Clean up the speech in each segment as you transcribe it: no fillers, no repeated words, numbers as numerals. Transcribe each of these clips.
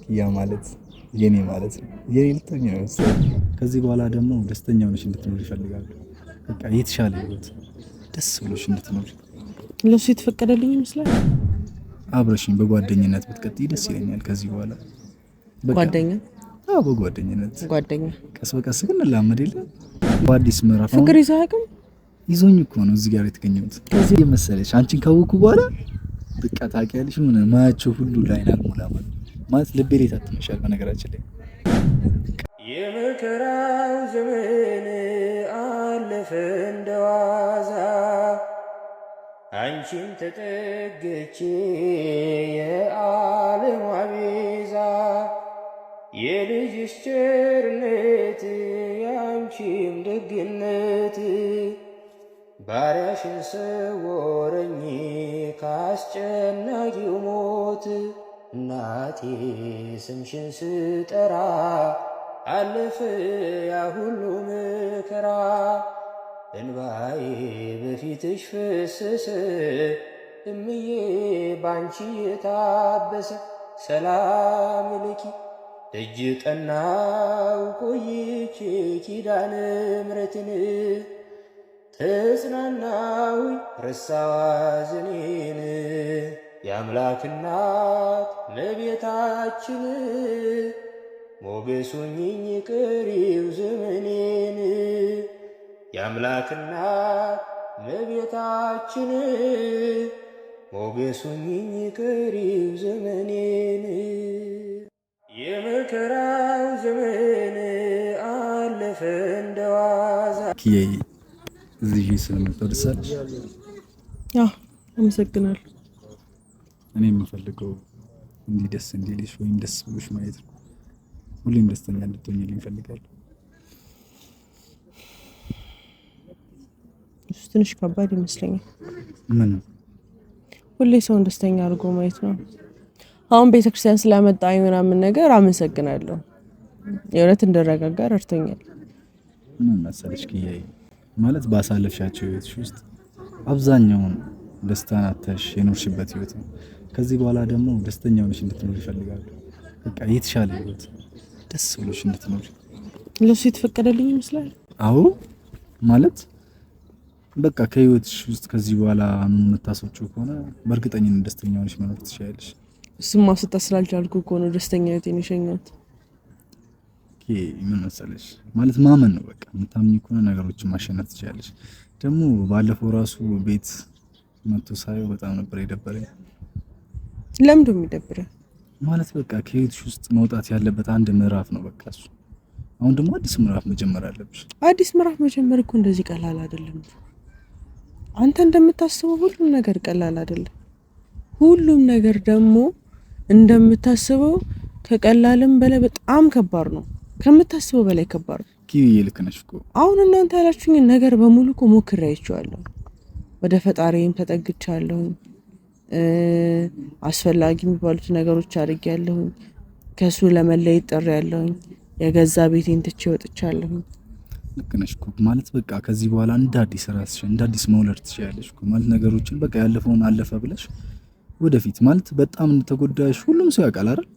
ኪያ ማለት የኔ ማለት ነው። የኔ ልትሆኚ ነው መሰለኝ። ከዚህ በኋላ ደግሞ ደስተኛ ሆነሽ እንድትኖር ይፈልጋሉ። በቃ የተሻለ ህይወት ደስ ብሎሽ እንድትኖር ለሱ የተፈቀደልኝ ይመስላል። አብረሽኝ በጓደኝነት ብትቀጥይ ደስ ይለኛል። ከዚህ በኋላ ጓደኛ? አዎ በጓደኝነት ጓደኛ። ቀስ በቀስ ግን እንላመድ የለ በአዲስ ምዕራፍ ፍቅር ይዞ አያውቅም። ይዞኝ እኮ ነው እዚህ ጋር የተገኘሁት። ከዚህ የመሰለሽ አንቺን ካወኩ በኋላ በቃ ታውቂያለሽ ምን ማያቸው ሁሉ ላይን አልሞላ ማለት ልቤ ላይ ታትመሻል። በነገራችን ላይ የመከራው ዘመን አለፈ እንደዋዛ አንቺን ተጠግቼ የዓለም አቤዛ የልጅሽ ቸርነት ያንቺም ደግነት ባሪያሽን ሰወረኝ ካስጨናቂው ሞት እናቴ ስምሽን ስጠራ አለፈ ያ ሁሉ መከራ እንባዬ በፊትሽ ፈሰሰ እምዬ ባንቺ የታበሰ ሰላም ልኪ ደጅ ጠናው ቆይቼ ኪዳነ ምሕረትን ተጽናናው ረሳዋ ዘኔን የአምላክ እናት እመቤታችን ሞገሱኝኝ ቀሪው ዘመኔን የአምላክ እናት እመቤታችን ሞገሱኝኝ ቀሪው ዘመኔን የመከራው ዘመን አለፈ እንደዋዛ ኪያዬ እዚህ ስለመጣሁ ደስ አለሽ? አዎ አመሰግናለሁ። እኔ የምፈልገው እንዲህ ደስ እንዲልሽ ወይም ደስ ብሎሽ ማየት ነው። ሁሌም ደስተኛ እንድትሆኚልኝ እፈልጋለሁ። እሱ ትንሽ ከባድ ይመስለኛል። ምን? ሁሌ ሰውን ደስተኛ አድርጎ ማየት ነው። አሁን ቤተክርስቲያን ስላመጣኝ ምናምን ነገር አመሰግናለሁ። የእውነት እንደረጋጋ ረድቶኛል። ምን መሰለሽ ኪያዬ ማለት ባሳለፍሻቸው ህይወትሽ ውስጥ አብዛኛውን ደስታን አጥተሽ የኖርሽበት ህይወት ነው። ከዚህ በኋላ ደግሞ ደስተኛ ሆነሽ እንድትኖር ይፈልጋሉ። በቃ የተሻለ ህይወት ደስ ብሎሽ እንድትኖር ለሱ የተፈቀደልኝ ይመስላል። አዎ ማለት በቃ ከህይወትሽ ውስጥ ከዚህ በኋላ የምታስወጪው ከሆነ በእርግጠኝነት ደስተኛ ሆነሽ መኖር ትችያለሽ። እሱም ማስወጣት ስላልቻልኩ እኮ ነው ደስተኛ ህይወቴን የሸኘሁት። ምን መሰለሽ ማለት ማመን ነው። በቃ የምታምኚ ከሆነ ነገሮችን ማሸነፍ ትችያለሽ። ደግሞ ባለፈው ራሱ ቤት መጥቶ ሳየው በጣም ነበር የደበረኝ። ለምን ነው የሚደብረው? ማለት በቃ ከህይወትሽ ውስጥ መውጣት ያለበት አንድ ምዕራፍ ነው በቃ እሱ። አሁን ደግሞ አዲስ ምዕራፍ መጀመር አለብሽ። አዲስ ምዕራፍ መጀመር እኮ እንደዚህ ቀላል አይደለም። አንተ እንደምታስበው ሁሉም ነገር ቀላል አይደለም። ሁሉም ነገር ደግሞ እንደምታስበው ከቀላልም በላይ በጣም ከባድ ነው። ከምታስበው በላይ ከባድ ነው። ኪዩዬ ልክ ነሽ እኮ። አሁን እናንተ ያላችሁኝ ነገር በሙሉ እኮ ሞክሬ አይቼዋለሁ። ወደ ፈጣሪም ተጠግቻለሁ። አስፈላጊ የሚባሉት ነገሮች አድርጌያለሁ። ከሱ ለመለየት ጥሬያለሁ። የገዛ ቤቴን ትቼ ወጥቻለሁ። ልክ ነሽ እኮ ማለት በቃ ከዚህ በኋላ እንደ አዲስ ራስሽን እንደ አዲስ መውለድ ትችያለሽ እኮ ማለት ነገሮችን በቃ ያለፈውን አለፈ ብለሽ ወደፊት ማለት በጣም እንደተጎዳሽ ሁሉም ሰው ያውቃል አይደል?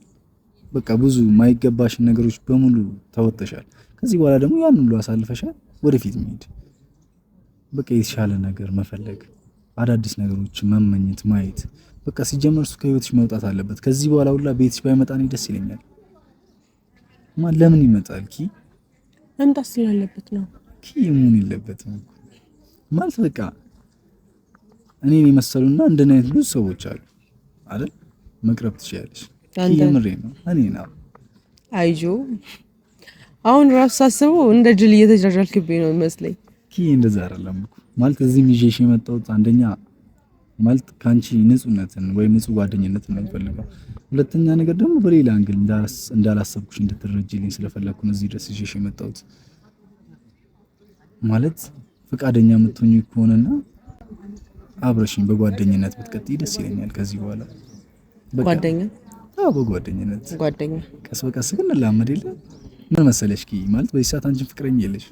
በቃ ብዙ ማይገባሽን ነገሮች በሙሉ ተወጥተሻል። ከዚህ በኋላ ደግሞ ያን ሁሉ አሳልፈሻል። ወደፊት መሄድ በቃ የተሻለ ነገር መፈለግ፣ አዳዲስ ነገሮችን መመኘት፣ ማየት በቃ ሲጀመር እሱ ከህይወትሽ መውጣት አለበት። ከዚህ በኋላ ሁላ ቤትሽ ባይመጣ እኔ ደስ ይለኛል። ለምን ይመጣል? መምጣት ስላለበት ነው። ምን የለበትም ማለት በቃ እኔን የመሰሉና እንደኔ አይነት ብዙ ሰዎች አሉ አይደል? መቅረብ ትችያለሽ። የምሬ ነው። እኔ ነው አይጆ አሁን ራስ ሳስበው እንደ ጅል እየተጃጃልክብኝ ነው መስለኝ። እንደዛ አይደለም እኮ ማለት እዚህም ይዤሽ የመጣሁት አንደኛ ማለት ካንቺ ንጹህነትን ወይ ንጹህ ጓደኝነትን ነው የምፈልገው። ሁለተኛ ነገር ደግሞ በሌላ አንግል እንዳላሰብኩሽ እንድትረጂልኝ ስለፈለኩ ነው እዚህ ድረስ ይዤሽ የመጣሁት። ማለት ፈቃደኛ የምትሆኚ ከሆነና አብረሽኝ በጓደኝነት ብትቀጥይ ደስ ይለኛል። ከዚህ በኋላ ጓደኛ? አዎ በጓደኝነት ጓደኛ። ቀስ በቀስ ግን እንላመድ የለ ምን መሰለሽ ማለት በዚህ ሰዓት አንቺን ፍቅረኛ የለሽ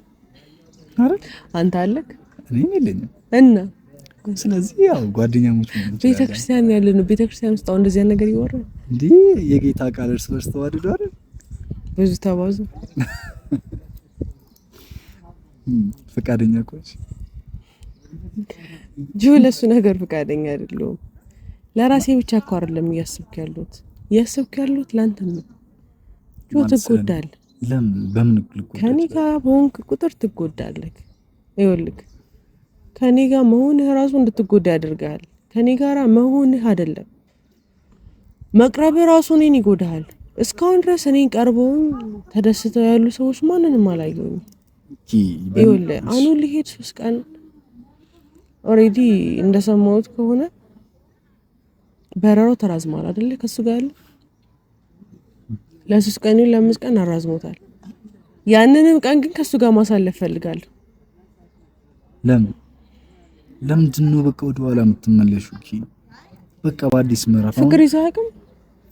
አይደል? አንተ አለክ? እኔም የለኝም። እና ስለዚህ ያው ጓደኛሞች ምን ቤተክርስቲያን ያለነው ቤተክርስቲያን ውስጥ እንደዚህ ነገር ይወራል። እንዴ የጌታ ቃል እርስ በርስ ተዋደዱ አይደል? ብዙ ተባዙ። ፈቃደኛ ቆይሽ ጆ ለሱ ነገር ፈቃደኛ አይደለም። ለራሴ ብቻ እኮ አይደለም እያሰብክ ያለሁት ላንተ ነው። ጆ ትጎዳለህ። ለምን በምን ልጎዳ? ከኔ ጋር በሆንክ ቁጥር ትጎዳለህ። ይኸውልህ ከኔ ጋር መሆንህ ራሱ እንድትጎዳ ያደርጋል። ከኔ ጋር መሆንህ አይደለም መቅረብ ራሱ እኔን ይጎዳል። እስካሁን ድረስ እኔን ቀርበውኝ ተደስተው ያሉ ሰዎች ማንንም አላየሁኝ። ይኸውልህ አኑ ሊሄድ 3 ቀን ኦሬዲ እንደሰማሁት ከሆነ በረራው ተራዝሟል አይደለ? ከሱ ጋር ያለ ለ3 ቀን ለ5 ቀን አራዝሞታል። ያንንም ቀን ግን ከሱ ጋር ማሳለፍ ፈልጋለሁ። ለምንድን ነው በቃ ወደ ኋላ የምትመለሹ? በቃ በአዲስ ምዕራፍ ፍቅር ይዘህ አቅም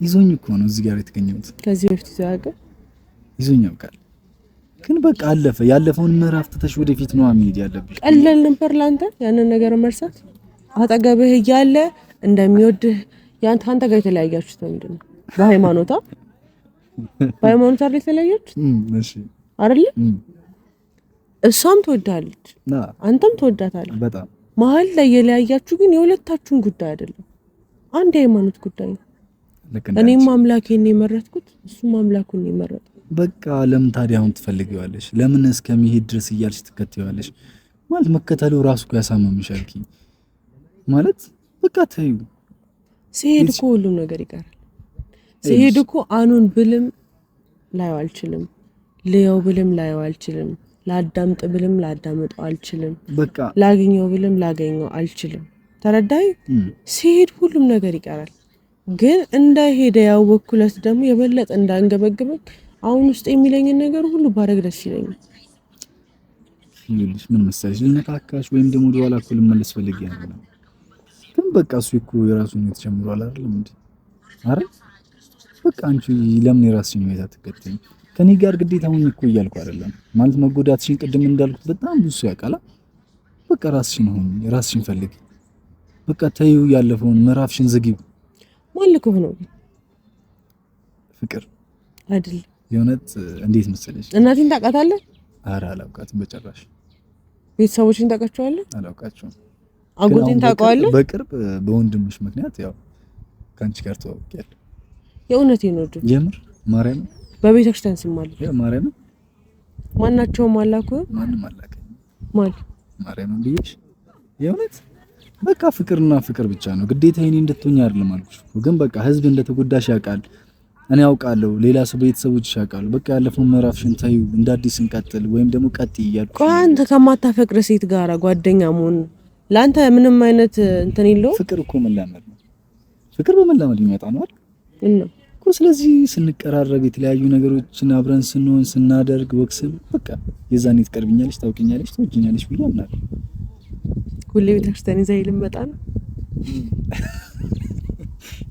ይዞኝ እኮ ነው እዚህ ጋር የተገኘሁት። ከዚህ በፊት ይዘህ አቅም ይዞኝ ያውቃል፣ ግን በቃ አለፈ። ያለፈውን ምዕራፍ ትተሽ ወደፊት ነው መሄድ ያለብሽ። ቀለል ነበር ላንተ ያንን ነገር መርሳት። አጠገብህ እያለ እንደሚወድህ አንተ ጋር የተለያያችሁት ምንድን ነው? በሃይማኖት አይደል የተለያያችሁት? እሺ አይደል? እሷም ትወዳለች አንተም ትወዳታለህ በጣም። መሀል ላይ የለያያችሁ ግን የሁለታችሁን ጉዳይ አይደለም፣ አንድ የሃይማኖት ጉዳይ ነው። እኔም አምላኬን የመረጥኩት እሱም አምላኩን የመረጠ። በቃ ለምን ታዲያ አሁን ትፈልጊዋለሽ? ለምን እስከሚሄድ ድረስ እያልሽ ትከተይዋለሽ? ማለት መከተሉ ራሱ እኮ ያሳመምሻል ማለት በቃ ተይው። ሲሄድ እኮ ሁሉም ነገር ይቀራል። ሲሄድ እኮ አኑን ብልም ላየው አልችልም፣ ልየው ብልም ላየው አልችልም፣ ላዳምጥ ብልም ላዳምጠው አልችልም፣ በቃ ላገኘው ብልም ላገኘው አልችልም። ተረዳይ? ሲሄድ ሁሉም ነገር ይቀራል። ግን እንዳይሄደ ያወኩለት ደግሞ የበለጠ እንዳንገበግበኝ አሁን ውስጥ የሚለኝን ነገር ሁሉ ባረግ ደስ ይለኛል። ይኸውልሽ ምን መሰለሽ ልነካካሽ ወይም ደግሞ ወደኋላ እኮ ልመለስ ፈልጌ አይደለም። ግን በቃ እሱ እኮ የራሱን ህይወት ጀምሯል አይደለም እንዴ? አረ በቃ አንቺ ለምን የራስሽን ህይወት አትከተይም? ከኔ ጋር ግዴታ ሁኚ እኮ እያልኩ አይደለም። ማለት መጎዳትሽን ቅድም እንዳልኩት በጣም ብዙ ያውቃል። በቃ ራስሽን ሁኚ፣ ራስሽን ፈልጊ። በቃ ተይው፣ ያለፈውን ምዕራፍሽን ዝጊው። ማልኩ ነው ፍቅር አይደል? የእውነት እንዴት መሰለሽ እናቴን ታውቃታለህ? ኧረ አላውቃትም በጭራሽ። ቤተሰቦችን ታውቃቸዋለህ? አላውቃቸውም። አጎቴን ታውቀዋለህ? በቅርብ በወንድምሽ ምክንያት ያው ካንቺ ጋር ተዋውቂያለሁ። የእውነቴን ነው ድል የምር ማርያም በቤተክርስቲያን ስማል ያ ማርያም ማናቸውም አላኩ ማንም አላከኝ ማን ማርያም ብዬሽ የእውነት በቃ ፍቅርና ፍቅር ብቻ ነው። ግዴታ የኔ እንድትሆኝ አይደለም አልኩሽ። ግን በቃ ህዝብ እንደተጎዳሽ ያውቃል፣ እኔ ያውቃለሁ፣ ሌላ ሰው ቤተሰቦችሽ ያውቃሉ። በቃ ያለፈውን ምዕራፍሽን ተይው፣ እንደ አዲስ እንቀጥል ወይም ደግሞ ቀጥይ እያልኩ። አንተ ከማታፈቅር ሴት ጋር ጓደኛ መሆን ላንተ ምንም አይነት እንትን የለውም። ፍቅር እኮ መላመድ ነው። ፍቅር በመላመድ የሚመጣ ነው አይደል እኮ። ስለዚህ ስንቀራረብ የተለያዩ ነገሮችን አብረን ስንሆን ስናደርግ ወክስን በቃ የዛኔ ትቀርብኛለሽ፣ ታውቂኛለሽ፣ ትወጂኛለሽ ብዬ አምናለሁ። ሁሌ ቤተክርስቲያን ይዘህ ልመጣ ነው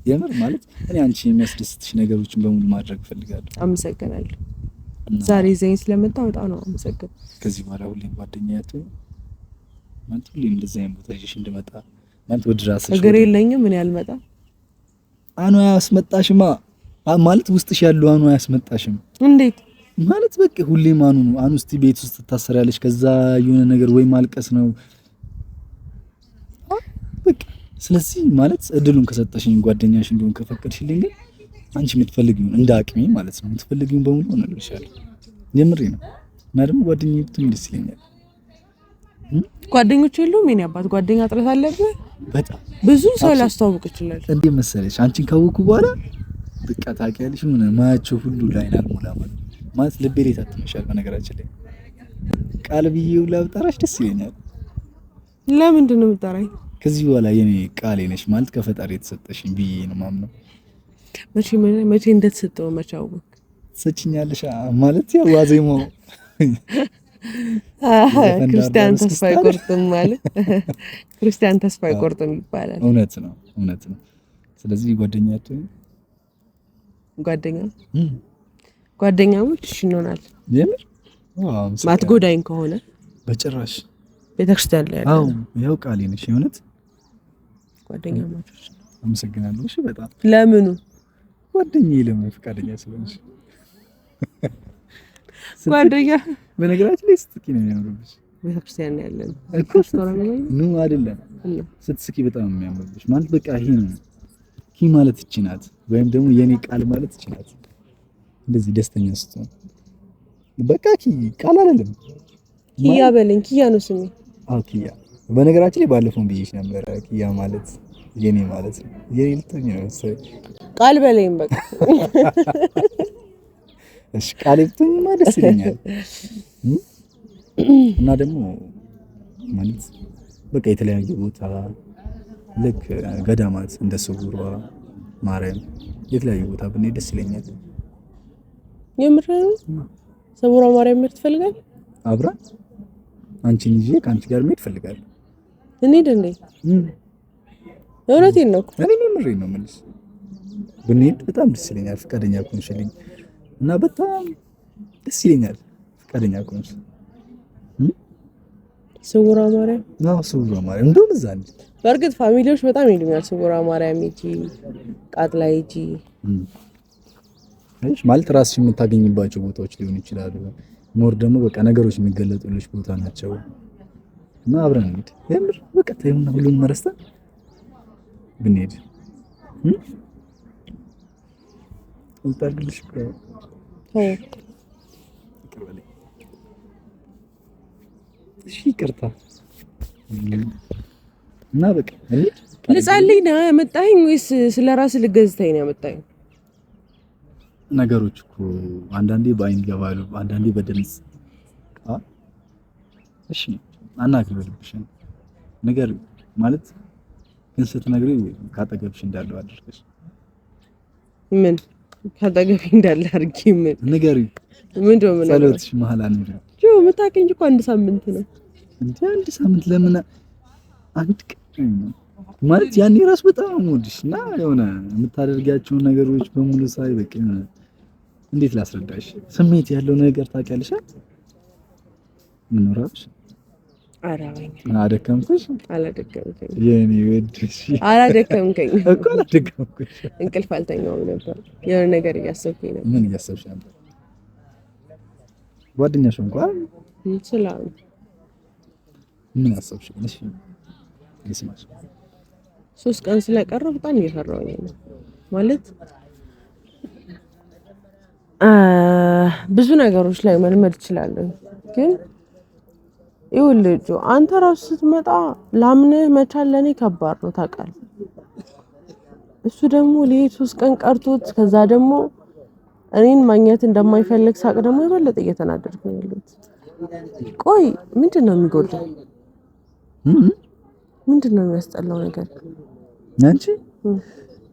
የምር ማለት እኔ አንቺ የሚያስደስትሽ ነገሮችን በሙሉ ማድረግ ፈልጋለሁ። አመሰግናለሁ። ዛሬ ይዘኝ ስለመጣ በጣም ነው አመሰግናለሁ። ከዚህ በኋላ ሁሌም ጓደኛዬ ማለት ሁሌም እንደዛ አይነት ቦታ ይዤሽ እንድመጣ ማለት ወደ ራስሽ እግር የለኝም ምን ያልመጣ አኑ አያስመጣሽማ ማለት ውስጥሽ ያለው አኑ አያስመጣሽም። እንዴት ማለት በቃ ሁሌም አኑ ነው። አኑ እስቲ ቤት ውስጥ ታሰሪያለሽ፣ ከዛ የሆነ ነገር ወይ ማልቀስ ነው በቃ። ስለዚህ ማለት እድሉን ከሰጠሽኝ ጓደኛሽ እንደሆን ከፈቀድሽልኝ ግን አንቺ የምትፈልጊውን እንደ አቅሜ ማለት ነው የምትፈልጊውን በሙሉ እነግርሻለሁ። የምሬ ነው። እና ደግሞ ጓደኛዬ ብትም ደስ ይለኛል። ጓደኞች የሉም? የኔ አባት ጓደኛ ጥረት አለብህ? በጣም ብዙ ሰው ላስተዋውቅ ይችላል። እንዴ መሰለሽ አንቺን ካወኩ በኋላ በቃ ታውቂያለሽ ምን ማያቸው ሁሉ ላይን አልሞላ ማለት ልቤ ላይ ታትመሻል። በነገራችን ላይ ቃል ብዬው ላብጠራሽ ደስ ይለኛል። ለምንድን ነው የምጠራኝ? ከዚህ በኋላ የኔ ቃሌ ነሽ ማለት ከፈጣሪ የተሰጠሽኝ ብዬ ነው ማምነው። መቼ እንደተሰጠው መቼ አወቅ? ትሰጪኛለሽ ማለት ያው ዋዜማው ክርስቲያን ተስፋ አይቆርጥም ማለት ክርስቲያን ተስፋ አይቆርጥም ይባላል። እውነት ነው፣ እውነት ነው። ስለዚህ ጓደኛሞች እሺ እንሆናለን። የምር ማትጎዳኝ ከሆነ በጭራሽ ቤተክርስቲያን ላይ አዎ፣ ያው ቃሌ ነሽ የእውነት ጓደኛሞች። አመሰግናለሁ። እሺ በጣም ለምኑ ጓደኛዬ ለምን ፈቃደኛ ስለሆንሽ? ጓደኛ በነገራችን ላይ ስትስቂ ነው የሚያምርብሽ። ቤተክርስቲያን ያለን እኮ ኑ አይደለም ስትስቂ በጣም የሚያምርብሽ ማለት በቃ ይሄ ነው። ኪ ማለት እቺ ናት፣ ወይም ደግሞ የኔ ቃል ማለት እቺ ናት። እንደዚህ ደስተኛ ስትሆን በቃ ኪ ቃል አይደለም። ኪያ በለኝ። ኪያ ነው ስሜ። አዎ ኪያ። በነገራችን ላይ ባለፈው ብዬሽ ነበር ኪያ ማለት የኔ ማለት ነው። የኔ ልትሆኚ ነው መሰለኝ። ቃል በለኝ በቃ። እሺ ቃል ልትሆኚማ ደስ ይለኛል። እና ደግሞ ማለት በቃ የተለያዩ ቦታ ልክ ገዳማት እንደ ስውሯ ማርያም የተለያዩ ቦታ ብንሄድ ደስ ይለኛል። የምር ነው። ስውሯ ማርያም መሄድ ትፈልጋለህ? አብረን አንቺን ይዤ ከአንቺ ጋር መሄድ እፈልጋለሁ። እንሂድ እንዴ? እውነቴን ነው እኮ እኔ የምሬን ነው የምልሽ። ብንሄድ በጣም ደስ ይለኛል ፈቃደኛ ከሆንሽልኝ እና በጣም ደስ ይለኛል ፈቃደኛ ከሆንሽ። ስውሯ ማርያም? አዎ ስውሯ ማርያም እንደውም እዛ እንዴ። በእርግጥ ፋሚሊዎች በጣም ይሉኛል ስውሯ ማርያም ሂጂ፣ ቃጥላ ሂጂ። እሺ ማለት ራስሽ የምታገኝባቸው ቦታዎች ሊሆኑ ይችላሉ። ሞር ደግሞ በቃ ነገሮች የሚገለጡልሽ ቦታ ናቸው እና አብረን እንሂድ። የምር በቃ ታዩና ሁሉን መረስተን ብንሄድ እንታግልሽ እኮ እሺ ይቅርታ እና በቃ እንሂድ። ልጸልይ ነው ያመጣኸኝ ወይስ ስለራስህ ልገዝተኝ ነው ያመጣኸኝ? ነገሮች እኮ አንዳንዴ በአይን ይገባሉ፣ አንዳንዴ በድምጽ እሺ አናግሪልብሽ ነገር ማለት ግን ስትነግሪ ካጠገብሽ እንዳለው አድርገሽ ምን ካጠገብሽ እንዳለ አድርጊ ምን ንገሪ ምንድነው ምን ጸሎትሽ መሀል አንድ ጆ የምታውቂኝ እኮ አንድ ሳምንት ነው እንዴ አንድ ሳምንት ለምን አንድ ቀን ማለት ያኔ ራስ በጣም ወድሽ እና የሆነ የምታደርጊያቸው ነገሮች በሙሉ ሳይ በቃ እንዴት ላስረዳሽ ስሜት ያለው ነገር ታውቂያለሽ ምን ራብሽ አራወኝ አደከምኩሽ አላደከምከኝ የኔ ወድሽ አላደከምከኝ እኮ አላደከምኩሽ እንቅልፍ አልተኛውም ነበር የሆነ ነገር እያሰብኩኝ ነበር ምን እያሰብሽ ነበር ጓደኛሽ እንኳን ይችላል ምን አሰብሽ እሺ ልስማሽ 3 ቀን ስለቀረው በጣም እየፈራሁኝ ነው ማለት ብዙ ነገሮች ላይ መልመድ እችላለሁ ግን ይኸውልህ አንተ ራስህ ስትመጣ ላምንህ መቻል ለኔ ከባድ ነው ታውቃለህ እሱ ደግሞ ሊሄድ 3 ቀን ቀርቶት ከዛ ደግሞ እኔን ማግኘት እንደማይፈልግ ሳቅ ደግሞ የበለጠ እየተናደድኩ ነው ያለሁት ቆይ ምንድነው የሚጎድለው ምንድነው የሚያስጠላው ነገር አንቺ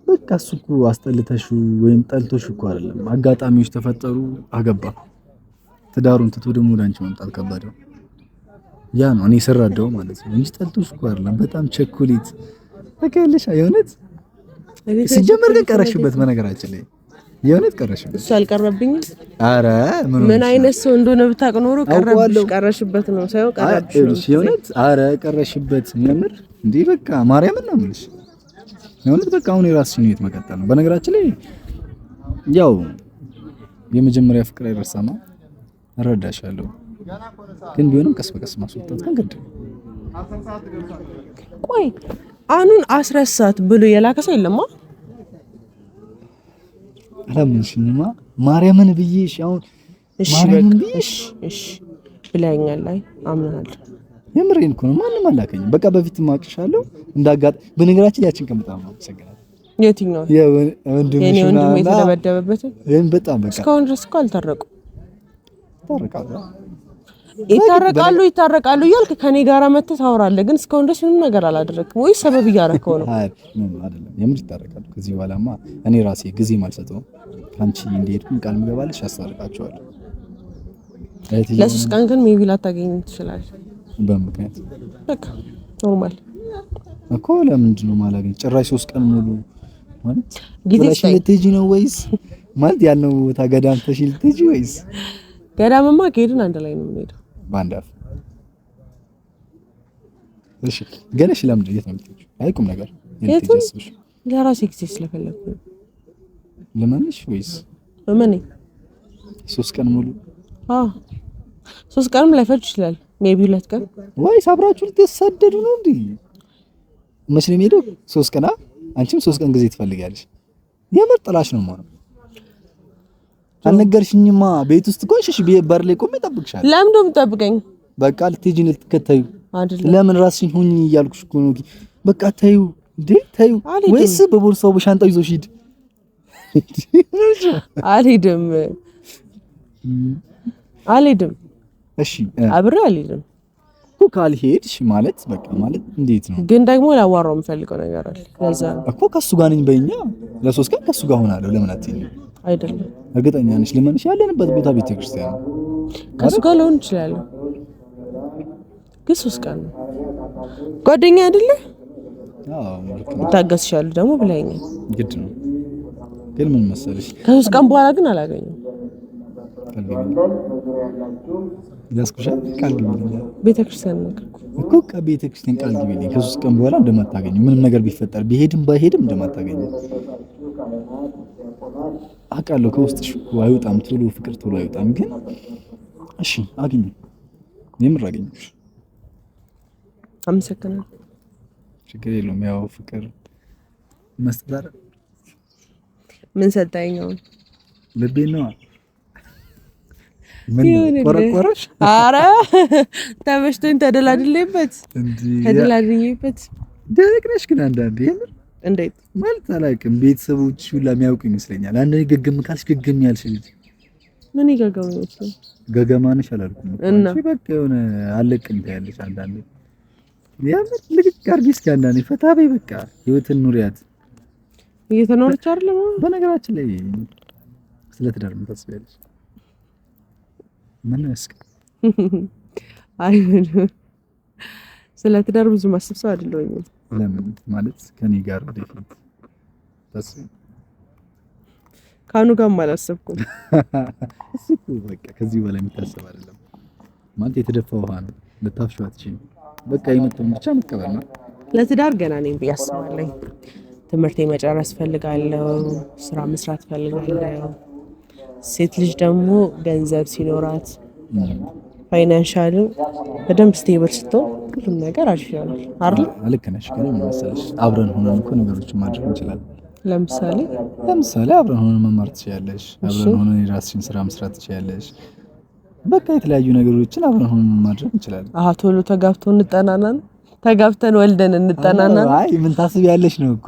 በቃ እሱ እኮ አስጠልተሽ ወይም ጠልቶሽ እኮ አይደለም አጋጣሚዎች ተፈጠሩ አገባ ትዳሩን ትቶ ደግሞ ወደ አንቺ መምጣት ከባድ ነው ያ ነው እኔ ሰራደው ማለት ነው እንጂ ጠልቶሽ እኮ አይደለም በጣም ቸኮሌት በቃ ያለሽ የእውነት ሲጀመር ግን ቀረሽበት በነገራችን ላይ የእውነት ቀረሽበት እሱ አልቀረብኝም ኧረ ምን አይነት ሰው እንደሆነ ብታውቅ ኖሮ ቀረሽበት ነው ሳይሆን ቀረብሽ የእውነት ኧረ ቀረሽበት ምንምር እንዴ በቃ ማርያምን ነው የምልሽ የእውነት በቃ አሁን የራስሽን ህይወት መቀጠል ነው በነገራችን ላይ ያው የመጀመሪያ ፍቅር አይረሳማ እረዳሻለሁ ግን ቢሆንም ቀስ በቀስ ማስወጣት ግን ግድ ቆይ አኑን አስረሳት ብሎ የላከ ሰው የለማ አላምንሽኝማ ማርያምን ብዬሽ አሁን እሺ እሺ ብለኛል ላይ አምናለሁ የምሬን እኮ ነው ማንም አላከኝም በቃ በፊት ማቅሻለሁ እንዳጋጥ በነገራችን ያችን ከመጣም ነው ሰገራ የትኛው የወንድምሽ የተደበደበበት ይሄን በጣም በቃ እስካሁን ድረስ እኮ አልታረቁ ይታረቃሉ እያልክ ከኔ ጋራ መተህ ታወራለህ ግን እስካሁን ድረስ ምንም ነገር አላደረክም ወይ ሰበብ እያደረከው ነው አይደለም የምር ይታረቃሉ ከዚህ በኋላማ እኔ ራሴ ጊዜ ማልሰጠው ካንቺ እንዲሄድኩኝ ቃል ምገባልሽ አስታርቃቸዋለሁ ለ3 ቀን ግን ሜቢ ላታገኝ ትችላለህ በምክንያት በቃ ኖርማል እኮ ለምንድን ነው ማላገኝ ጭራሽ 3 ቀን ሙሉ ማለት ጊዜ ልትሄጂ ነው ወይስ ማለት ያልነው ቦታ ገዳም ተሽል ልትሄጂ ወይስ ገዳምማ ከሄድን አንድ ላይ ነው የምንሄደው ባንዳ እሺ ገነሽ ለምን የት ነው የምትሄጂው አይቁም ነገር የትም ለራሴ ጊዜ ስለፈለኩ ለማንሽ ወይስ ምን 3 ቀን ሙሉ? 3 ቀንም ላይፈጅ ይችላል። ሜቢ 2 ቀን ወይስ አብራችሁ ልትሰደዱ ነው እንዴ? መስለም ሄዶ 3 ቀን አንቺም 3 ቀን ጊዜ ትፈልጋለሽ። የምር ጥላሽ ነው ማለት አልነገርሽኝማ። ቤት ውስጥ ቆይሽ በር ላይ ቆሜ እጠብቅሻለሁ። ለምን ደም ጠብቀኝ? በቃ ልትሄጂ ነው ልትከተዩ አይደለም። ለምን ራስሽን ሁኚ እያልኩሽ እኮ ነው። በቃ ተይው እንዴ ተይው። ወይስ በቦርሳው በሻንጣው ይዞሽ ሂድ። አልሄድም። እሺ አብሬ አልሄድም እኮ። ካልሄድሽ ማለት በቃ ማለት እንዴት ነው? ግን ደግሞ ላዋራው የምፈልገው ነገር አለ። ለዛ እኮ ከሱ ጋር ነኝ በእኛ ለ3 ቀን ከሱ ጋር ሆናለሁ። ለምን አትይኝ? አይደለም እርግጠኛ ነሽ? ለማንሽ ያለንበት ቦታ ቤተክርስቲያን ነው። ከሱ ጋር ልሆን እችላለሁ፣ ግን 3 ቀን ነው። ጓደኛ አይደለ? ታገስሻለሁ ደግሞ ብለኸኛል። ግድ ነው። ግን ምን መሰለሽ ከ3 ቀን በኋላ ግን አላገኘሁም። ያስኩሻል ቃል ግቢልኝ። ቤተክርስቲያን ነው እኮ ከቤተክርስቲያን ቃል ግቢልኝ። ከ3 ቀን በኋላ እንደማታገኙ ምንም ነገር ቢፈጠር ቢሄድም ባይሄድም እንደማታገኙ አውቃለሁ። ከውስጥሽ አይወጣም ቶሎ ፍቅር ቶሎ አይወጣም። ግን እሺ አግኝ፣ የምር አገኘሽ። አመሰግናለሁ። ችግር የለውም። ያው ፍቅር መስጠት ምን ሰጠኝ ነው? ልቤ ነው። ምን ቆረቆረሽ? አረ ተበሽቶኝ ተደላድልኝበት ደረቅ ነሽ። ግን አንዳንዴ የምር እንዴት ማለት አላውቅም። ቤተሰቦች ሁላ የሚያውቁ ይመስለኛል። አንዳንዴ ገገም ካልሽ ገገም ያልሽ ልጅ ምን ይገገም ነው? ገገማ ነሽ አላልኩም እሺ በቃ የሆነ አለቅም ታያለሽ። አንዳንዴ የምር ልጅ ጋርጊ እስኪ አንዳንዴ ፈታ በይ። በቃ ህይወትን ኑሪያት። እየተኖረች አይደለም። በነገራችን ላይ ስለ ትዳር ምን ታስቢያለሽ? ምን እስኪ ስለ ትዳር ብዙ ማሰብ ሰው አይደለሁም። ለምን ማለት ከኔ ጋር ወደፊት ታስቢ? ካኑ ጋር አላሰብኩም። እሱ በቃ ከዚህ በላይ የሚታሰብ አይደለም። ማለት የተደፋ ውሃ ነው። ልታፍሽው አትችይም። በቃ የመጣውን ብቻ መቀበል ነው። ለትዳር ገና ነኝ ብዬ አስባለሁ። ትምህርቴ መጨረስ ፈልጋለሁ። ስራ መስራት ፈልጋለሁ። ሴት ልጅ ደግሞ ገንዘብ ሲኖራት ፋይናንሻል በደንብ ስቴብል ስትሆን ሁሉም ነገር አሪፍ ይሆናል አይደል? ልክ ነሽ። ግን ምን መሰለሽ አብረን ሆነን እኮ ነገሮችን ማድረግ እንችላለን። ለምሳሌ አብረን ሆነን መማር ትችያለሽ። አብረን ሆነን የራስሽን ስራ መስራት ትችያለሽ። በቃ የተለያዩ ነገሮችን አብረን ሆነን ማድረግ እንችላለን። ቶሎ ተጋብተን እንጠናናን፣ ተጋብተን ወልደን እንጠናናን። አይ ምን ታስቢያለሽ ነው እኮ።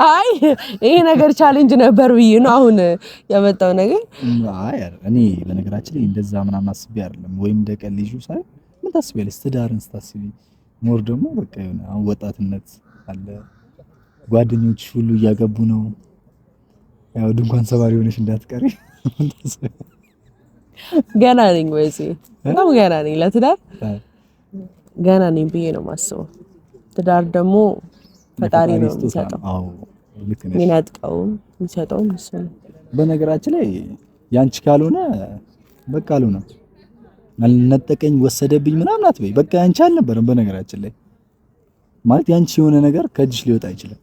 አይ ይሄ ነገር ቻሌንጅ ነበር ብዬ ነው አሁን ያመጣው ነገር። አይ እኔ በነገራችን ላይ እንደዛ ምናምን አስቤ አይደለም። ወይም እንደቀል ልጁ ሳይ ምን ታስቢያለሽ? ትዳርን ስታስቢ ሞር ደግሞ በቃ የሆነ አሁን ወጣትነት አለ። ጓደኞች ሁሉ እያገቡ ነው። ያው ድንኳን ሰባሪ ሆነሽ እንዳትቀሪ። ገና ነኝ ወይስ በጣም ገና ነኝ ለትዳር ገና ነኝ ብዬ ነው የማስበው። ትዳር ደግሞ ፈጣሪ ነው የሚሰጠው። አዎ ልክ ነሽ። የሚነጥቀውም የሚሰጠውም እሱ ነው። በነገራችን ላይ ያንቺ ካልሆነ በቃ አልሆነ አልነጠቀኝ ወሰደብኝ ምናምን አትበይ። በቃ ያንቺ አልነበረም። በነገራችን ላይ ማለት ያንቺ የሆነ ነገር ከእጅሽ ሊወጣ አይችልም።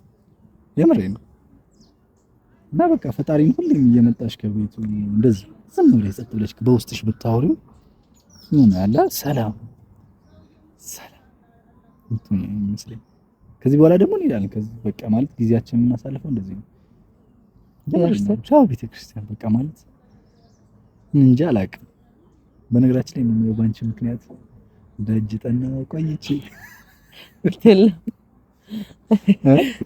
የምሬን ነው። እና በቃ ፈጣሪን ሁሌም እየመጣሽ ከቤቱ እንደዚህ ዝም ብለሽ ጸጥ ብለሽ በውስጥሽ ብታወሪው ምን ያለ ሰላም እንትን ይመስለኝ። ከዚህ በኋላ ደግሞ እንሄዳለን። ከዚህ በቃ ማለት ጊዜያችንን የምናሳልፈው እንደዚህ ነው። ቤተክርስቲያን በቃ ማለት እንጃ አላውቅም። በነገራችን ላይ ነው ባንቺ ምክንያት ደጅ ጠና ቆይቼ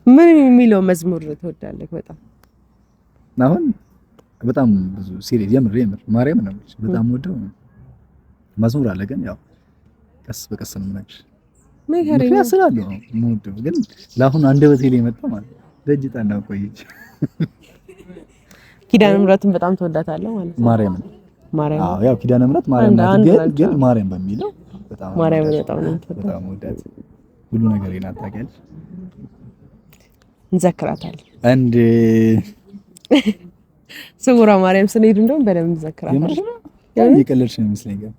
ምን የሚለው መዝሙር ትወዳለህ? አሁን በጣም ብዙ ሲሪየስ የምር ማርያም ነው በጣም ወደው መዝሙር አለ። ግን ያው ቀስ በቀስ ነው የምነግርሽ። ምክንያት ስላለው ነው የምወደው። ግን ለአሁን አንደበቴ ላይ መጣ ማለት ደጅ ጠና ቆይቼ። ኪዳነ ምሕረትን በጣም ትወዳታለህ ማለት ነው? ማርያም አዎ ያው ኪዳነ ምሕረት ማርያም ናት። ግን ማርያም በሚለው በጣም ማርያም በጣም በጣም ወዳት ሁሉ ነገር ይናታቀልሽ እንዘክራታለን። አንድ ስውራ ማርያም ስንሄድ እንደውም በደንብ እንዘክራታለን። የቀለድሽ ነው ይመስለኛል።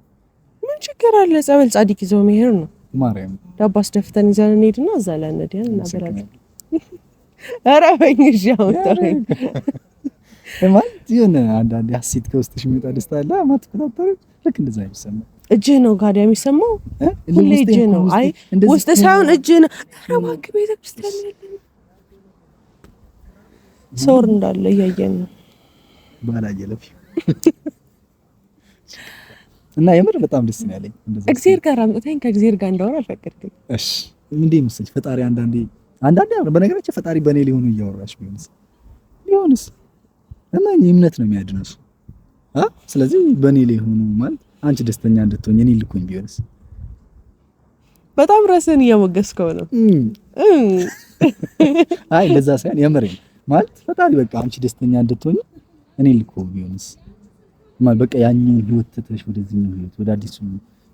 ምን ችግር አለ? ጸበል ጻድቅ ይዘው መሄድ ነው። ማርያም ዳቦ አስደፍተን ይዘን እንሄድና እዛ ላይ እንዲያን እናበላለን። ኧረ በእንግዲህ አሁን ተረኝ ማለት የሆነ አንዳንዴ ሀሴት ከውስጥሽ የሚወጣ ደስታ አለ ማትቆጣጠር ልክ እንደዛ የሚሰማው እጅህ ነው ጋዲያ የሚሰማው ሁሌ እጅህ ነው። አይ ውስጥ ሳይሆን እጅህ ነው። ኧረ እባክህ ቤተክርስቲያን ያለን ሰውር እንዳለ እያየን ነው ባላየለፍ እና የምር በጣም ደስ ነው ያለኝ እንደዛ እግዚአብሔር ጋር አምጥተኝ ከእግዚአብሔር ጋር እንዳወራ አልፈቀድክም። እሺ እንዴ መሰለሽ ፈጣሪ አንዳንዴ በነገራችን ፈጣሪ በእኔ ሊሆኑ እያወራሽ ቢሆንስ እና እምነት ነው የሚያድነው ስለዚህ በእኔ ሊሆኑ ማለት አንቺ ደስተኛ እንድትሆኝ እኔ ልኩኝ ቢሆንስ በጣም ራስህን እያሞገስከው ነው። አይ እንደዛ ሳይሆን የምሬን ማለት ፈጣሪ በቃ አንቺ ደስተኛ እንድትሆኝ እኔ ልኩ ቢሆንስ ማለት በቃ ያኛውን ህይወት ትተሽ ወደዚህኛው ህይወት ወደ አዲሱ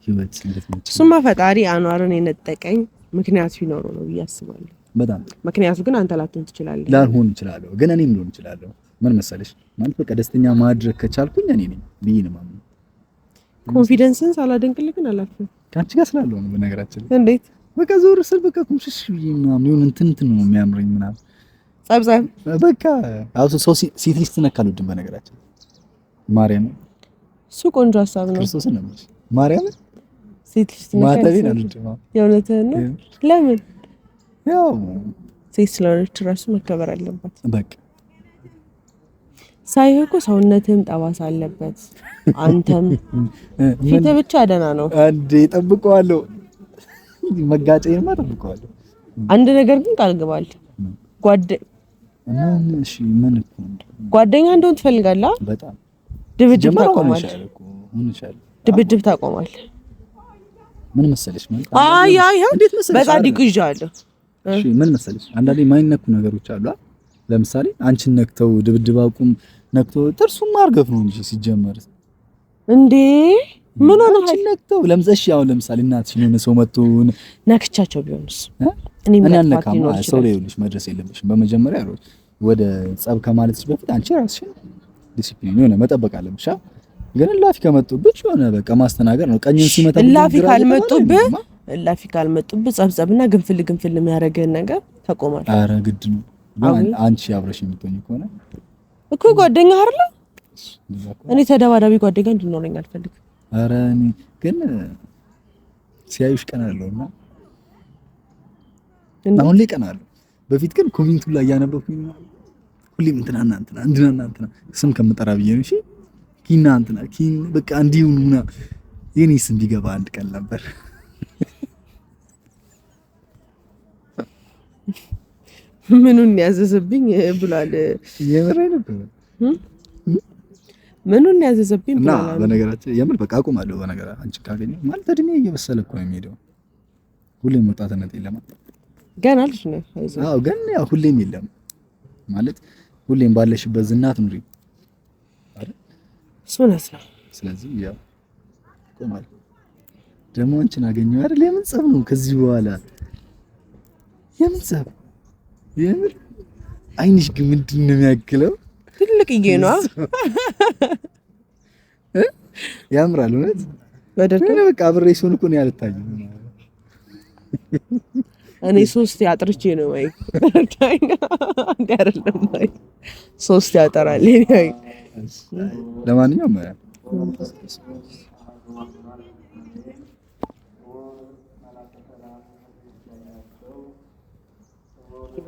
ህይወት እንድትመጪ እሱማ ፈጣሪ አኗርን የነጠቀኝ ምክንያት ቢኖረው ነው ብዬ አስባለሁ። በጣም ምክንያቱ ግን አንተ ላትሆን ትችላለህ። ላልሆን እችላለሁ ግን እኔም ልሆን እችላለሁ። ምን መሰለሽ ማለት በቃ ደስተኛ ማድረግ ከቻልኩኝ እኔ ነኝ ብዬ ነው የማምነው። ኮንፊደንስን ሳላደንቅልህ ግን አላልኩም ከአንቺ ጋር ስላለው ነው በነገራችን ላይ እንዴት በቃ ዞር ስል በቃ ኩምሽሽ ብዬ ምናምን ይሁን እንትን ነው የሚያምረኝ ምናምን ጸብጸብ በቃ አውቶ ሰው ሴት ልጅ ትነካሉድን በነገራችን ማርያም እሱ ቆንጆ ሀሳብ ነው። ክርስቶስ ነው ማርያም ሴት ልጅ ማተቤን አልወድም። የእውነትህን ነው? ለምን? ያው ሴት ስለሆነች ራሱ መከበር አለባት። በቃ ሳይሆን እኮ ሰውነትህም ጠባሳ አለበት። አንተም ፊትህ ብቻ ደህና ነው። አንዴ ጠብቀዋለሁ፣ መጋጨዬንማ ጠብቀዋለሁ። አንድ ነገር ግን ቃል ግባል ጓደኛ እንደሆን ትፈልጋለህ? በጣም ድብድብ ታቆማለህ። ድብድብ ታቆማለህ። ምን መሰለሽ ማለት አይ እንዴት መሰለሽ በጻድቁ ይዣለሁ። እሺ ምን መሰለሽ አንዳንዴ የማይነኩ ነገሮች አሉ። ለምሳሌ አንቺን ነክተው ድብድብ አቁም ነክተው ጥርሱን ማርገፍ ነው እንጂ ሲጀመር እንዴ ምን ሆነ አንቺን ነክተው ለምዘሽ ያው ለምሳሌ እናትሽ የሆነ ሰው መጥቶ ነክቻቸው ቢሆንስ እኔ አልነካም። ሰው ላይ ይኸውልሽ መድረስ የለብሽም። በመጀመሪያ ወደ ጸብ ከማለትሽ በፊት አንቺ ራስሽን ዲሲፕሊን የሆነ መጠበቅ አለብሽ። ግን እላፊ ከመጡብሽ የሆነ በቃ ማስተናገር ነው። ቀኝን ሲመጣ እላፊ ካልመጡብህ ጸብጸብና ግንፍል የሚያደርግህን ነገር ታቆማለህ። ኧረ ግድ ነው። አንቺ አብረሽ የምትሆኚ ከሆነ እኮ ጓደኛ አይደለ? እኔ ተደባዳቢ ጓደኛ እንዲኖረኝ አልፈልግም። ኧረ እኔ ግን ሲያዩሽ ቀናለሁና አሁን ላይ ቀናለሁ። በፊት ግን ኮሜንቱ ላይ ያነበብኩኝ ሁሌም እንትና ስም ከምጠራ ብዬ ነው። እሺ ኪና እንትና ኪን በቃ እንዲሁና የኔ ስም ቢገባ አንድ ቀን ነበር። ምኑን ያዘዘብኝ ብሏል። የምር ነበር ምኑን ያዘዘብኝ ብሏል። እና በነገራችን የምር በቃ አቁማለሁ። በነገራችን አንቺ ካገኘው ማለት እድሜ እየበሰለ እኮ ነው የሚሄደው። ሁሌም ወጣትነት የለም ገና ልጅ ነው። አዎ ግን ያው ሁሌም የለም ማለት ሁሌም ባለሽበት ዝናት ኑሪ አይደል? ሱናስ ነው። ስለዚህ ያው ቆማለሁ። ደግሞ አንቺን አገኘው አይደል? የምን ጸብ ነው ከዚህ በኋላ? የምን ጸብ? የምር አይንሽ ግን ምንድን ነው የሚያክለው? ትልቅዬ ነው። ያምራል እውነት። በቃ አብሬሽ ሆነ እኮ ነው ያልታየው። እኔ 3 ያጥርቼ ነው ወይ አንዴ አይደለም ወይ 3 ያጠራል። ለማንኛውም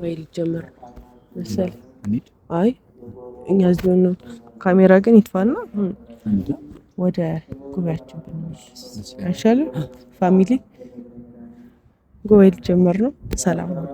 ወይ ልጀምር መሰል። አይ እኛ እዚህ ነው ካሜራ ግን ይጥፋና ወደ ጉባኤያችን ብንመለስ አይሻልም? ፋሚሊ ጉባኤ ልጀምር ነው። ሰላም ነው።